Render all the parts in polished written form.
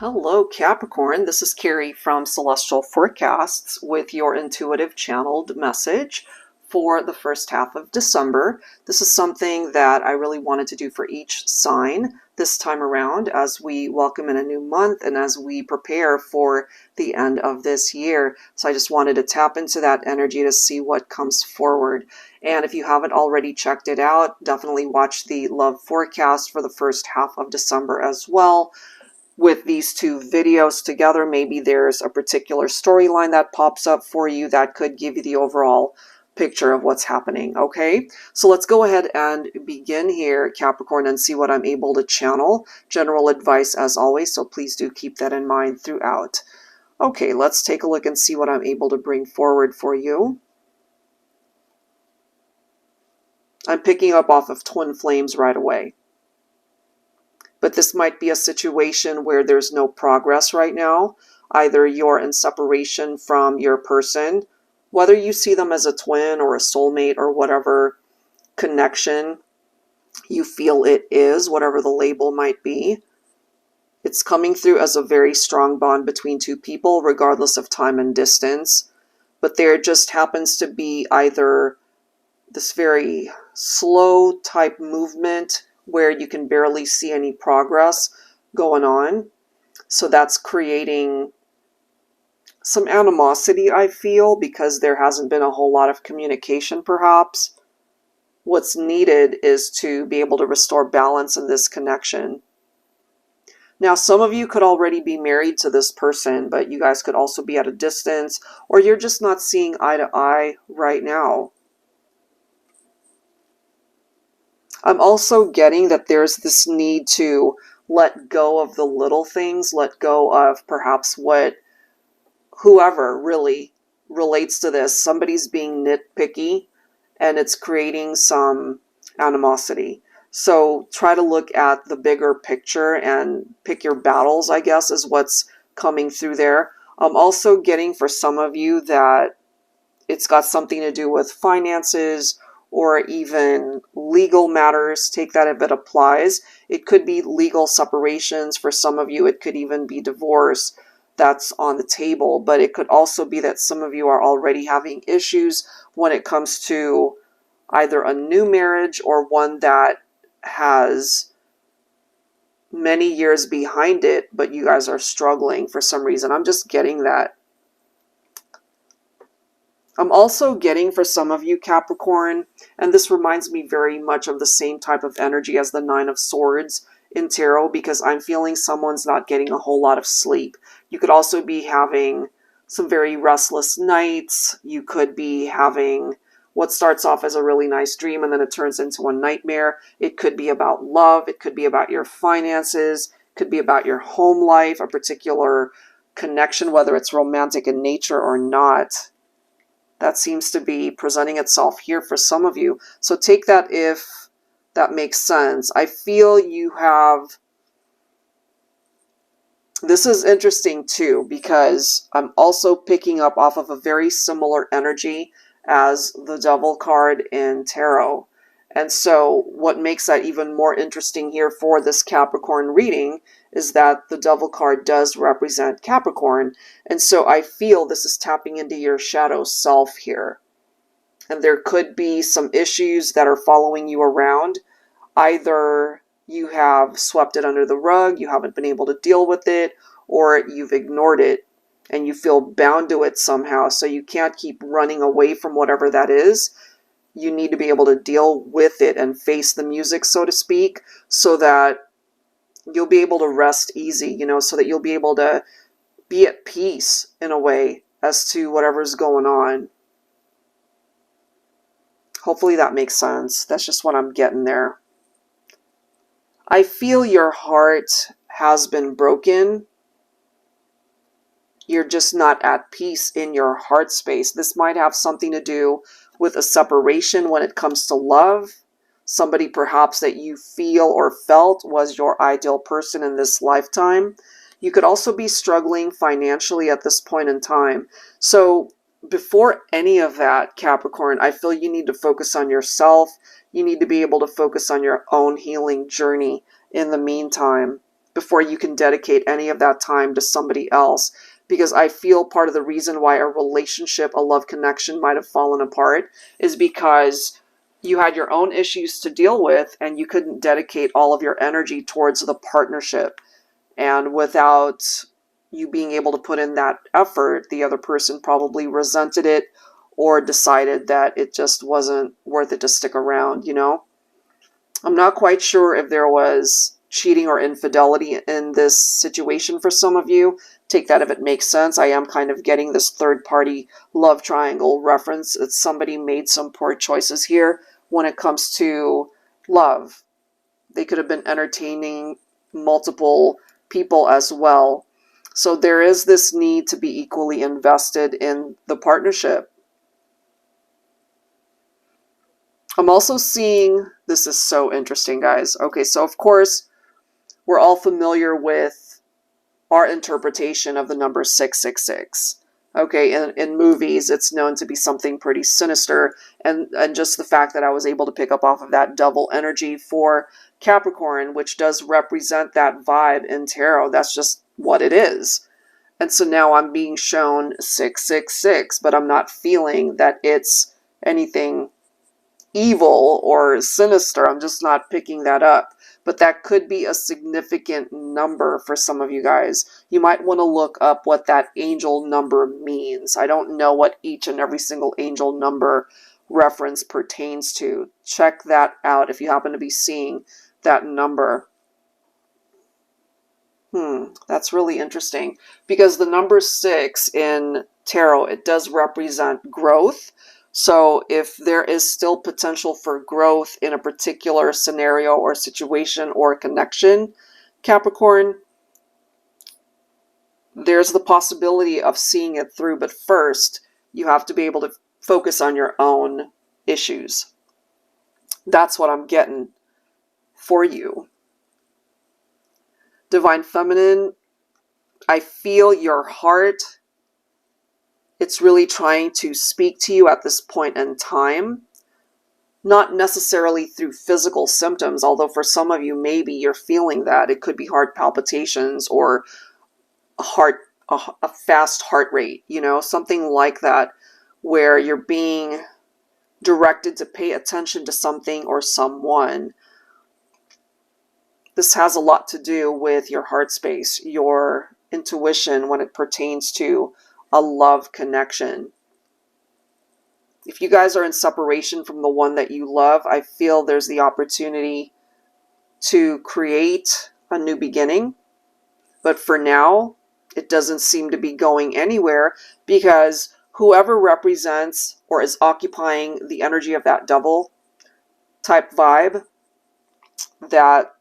Hello, Capricorn. This is Carrie from Celestial Forecasts with your intuitive channeled message for the first half of December. This is something that I really wanted to do for each sign this time around as we welcome in a new month and as we prepare for the end of this year. So I just wanted to tap into that energy to see what comes forward. And if you haven't already checked it out, definitely watch the love forecast for the first half of December as well. With these two videos together, maybe there's a particular storyline that pops up for you that could give you the overall picture of what's happening, okay? So let's go ahead and begin here, Capricorn, and see what I'm able to channel. General advice as always, so please do keep that in mind throughout. Okay, let's take a look and see what I'm able to bring forward for you. I'm picking up off of twin flames right away. But this might be a situation where there's no progress right now. Either you're in separation from your person, whether you see them as a twin or a soulmate or whatever connection you feel it is, whatever the label might be. It's coming through as a very strong bond between two people, regardless of time and distance. But there just happens to be either this very slow type movement where you can barely see any progress going on. So that's creating some animosity, I feel, because there hasn't been a whole lot of communication, perhaps. What's needed is to be able to restore balance in this connection. Now, some of you could already be married to this person, but you guys could also be at a distance, or you're just not seeing eye to eye right now. I'm also getting that there's this need to let go of the little things, let go of perhaps what whoever really relates to this. Somebody's being nitpicky and it's creating some animosity. So try to look at the bigger picture and pick your battles, I guess, is what's coming through there. I'm also getting for some of you that it's got something to do with finances or even legal matters. Take that if it applies. It could be legal separations for some of you. It could even be divorce that's on the table. But it could also be that some of you are already having issues when it comes to either a new marriage or one that has many years behind it, but you guys are struggling for some reason. I'm just getting that. I'm also getting for some of you, Capricorn, and this reminds me very much of the same type of energy as the Nine of Swords in tarot, because I'm feeling someone's not getting a whole lot of sleep. You could also be having some very restless nights. You could be having what starts off as a really nice dream and then it turns into a nightmare. It could be about love. It could be about your finances. It could be about your home life, a particular connection, whether it's romantic in nature or not. That seems to be presenting itself here for some of you. So take that if that makes sense. I feel you have... This is interesting too, because I'm also picking up off of a very similar energy as the Devil card in tarot. And so what makes that even more interesting here for this Capricorn reading is that the Devil card does represent Capricorn. And so I feel this is tapping into your shadow self here. And there could be some issues that are following you around. Either you have swept it under the rug, you haven't been able to deal with it, or you've ignored it and you feel bound to it somehow. So you can't keep running away from whatever that is. You need to be able to deal with it and face the music, so to speak, so that you'll be able to rest easy, you know, so that you'll be able to be at peace in a way as to whatever's going on. Hopefully that makes sense. That's just what I'm getting there. I feel your heart has been broken. You're just not at peace in your heart space. This might have something to do with a separation when it comes to love. Somebody perhaps that you feel or felt was your ideal person in this lifetime. You could also be struggling financially at this point in time. So before any of that, Capricorn, I feel you need to focus on yourself. You need to be able to focus on your own healing journey in the meantime. before you can dedicate any of that time to somebody else. Because I feel part of the reason why a relationship, a love connection might have fallen apart is because you had your own issues to deal with and you couldn't dedicate all of your energy towards the partnership. And without you being able to put in that effort, the other person probably resented it or decided that it just wasn't worth it to stick around, you know? I'm not quite sure if there was cheating or infidelity in this situation for some of you. Take that if it makes sense. I am kind of getting this third-party love triangle reference that somebody made some poor choices here when it comes to love. They could have been entertaining multiple people as well. So there is this need to be equally invested in the partnership. I'm also seeing, this is so interesting, guys. Okay, so of course, we're all familiar with our interpretation of the number 666. Okay, in movies, it's known to be something pretty sinister, and just the fact that I was able to pick up off of that double energy for Capricorn, which does represent that vibe in tarot, that's just what it is. And so now I'm being shown 666, but I'm not feeling that it's anything evil or sinister. I'm just not picking that up. But that could be a significant number for some of you guys. You might want to look up what that angel number means. I don't know what each and every single angel number reference pertains to. Check that out if you happen to be seeing that number. That's really interesting. Because the number 6 in tarot, it does represent growth. So if there is still potential for growth in a particular scenario or situation or connection, Capricorn, there's the possibility of seeing it through. But first, you have to be able to focus on your own issues. That's what I'm getting for you. Divine Feminine, I feel your heart. It's really trying to speak to you at this point in time, not necessarily through physical symptoms, although for some of you, maybe you're feeling that. It could be heart palpitations or a fast heart rate, you know, something like that, where you're being directed to pay attention to something or someone. This has a lot to do with your heart space, your intuition when it pertains to a love connection. If you guys are in separation from the one that you love, I feel there's the opportunity to create a new beginning. But for now, it doesn't seem to be going anywhere because whoever represents or is occupying the energy of that double type vibe, that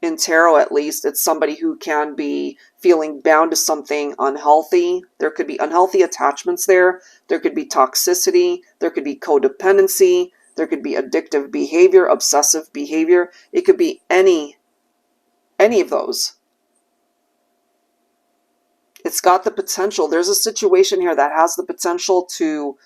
in tarot at least, it's somebody who can be feeling bound to something unhealthy. There could be unhealthy attachments there. There could be toxicity. There could be codependency. There could be addictive behavior, obsessive behavior. It could be any of those. It's got the potential. There's a situation here that has the potential to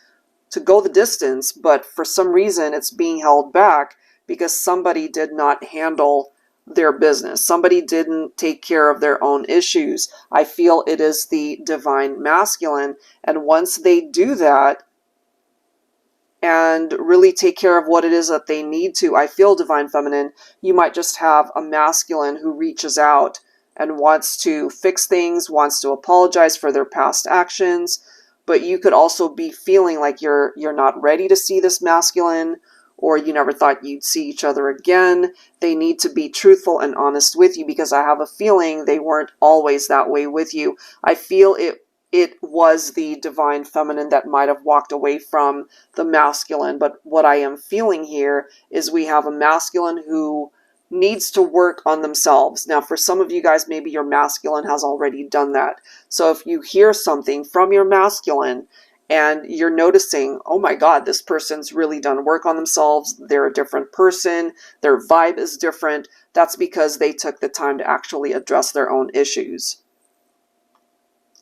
go the distance, but for some reason it's being held back because somebody did not handle their business. Somebody didn't take care of their own issues. I feel it is the divine masculine. And once they do that and really take care of what it is that they need to, I feel divine feminine, you might just have a masculine who reaches out and wants to fix things, wants to apologize for their past actions. But you could also be feeling like you're not ready to see this masculine, or you never thought you'd see each other again. They need to be truthful and honest with you because I have a feeling they weren't always that way with you. I feel it was the divine feminine that might have walked away from the masculine, but what I am feeling here is we have a masculine who needs to work on themselves. Now, for some of you guys, maybe your masculine has already done that. So if you hear something from your masculine and you're noticing, oh my God, this person's really done work on themselves, they're a different person, their vibe is different, that's because they took the time to actually address their own issues.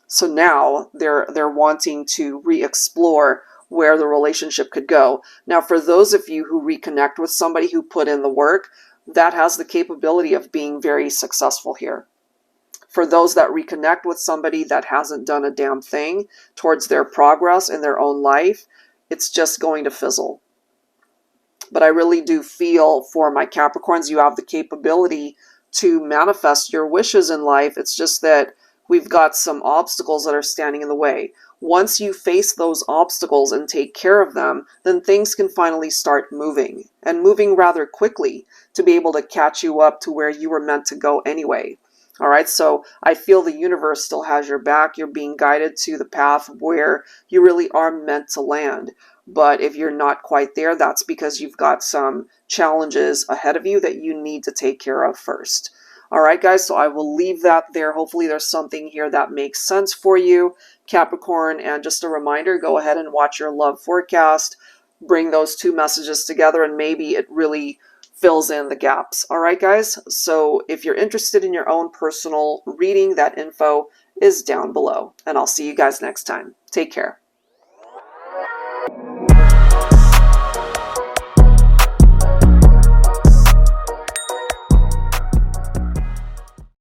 So now they're wanting to re-explore where the relationship could go. Now, for those of you who reconnect with somebody who put in the work, that has the capability of being very successful here. For those that reconnect with somebody that hasn't done a damn thing towards their progress in their own life, it's just going to fizzle. But I really do feel for my Capricorns, you have the capability to manifest your wishes in life. It's just that we've got some obstacles that are standing in the way. Once you face those obstacles and take care of them, then things can finally start moving, and moving rather quickly to be able to catch you up to where you were meant to go anyway. All right, so I feel the universe still has your back. You're being guided to the path where you really are meant to land. But if you're not quite there, that's because you've got some challenges ahead of you that you need to take care of first. All right, guys, so I will leave that there. Hopefully there's something here that makes sense for you, Capricorn. And just a reminder, go ahead and watch your love forecast. Bring those two messages together, and maybe it really fills in the gaps. All right, guys, so if you're interested in your own personal reading, that info is down below. And I'll see you guys next time. Take care.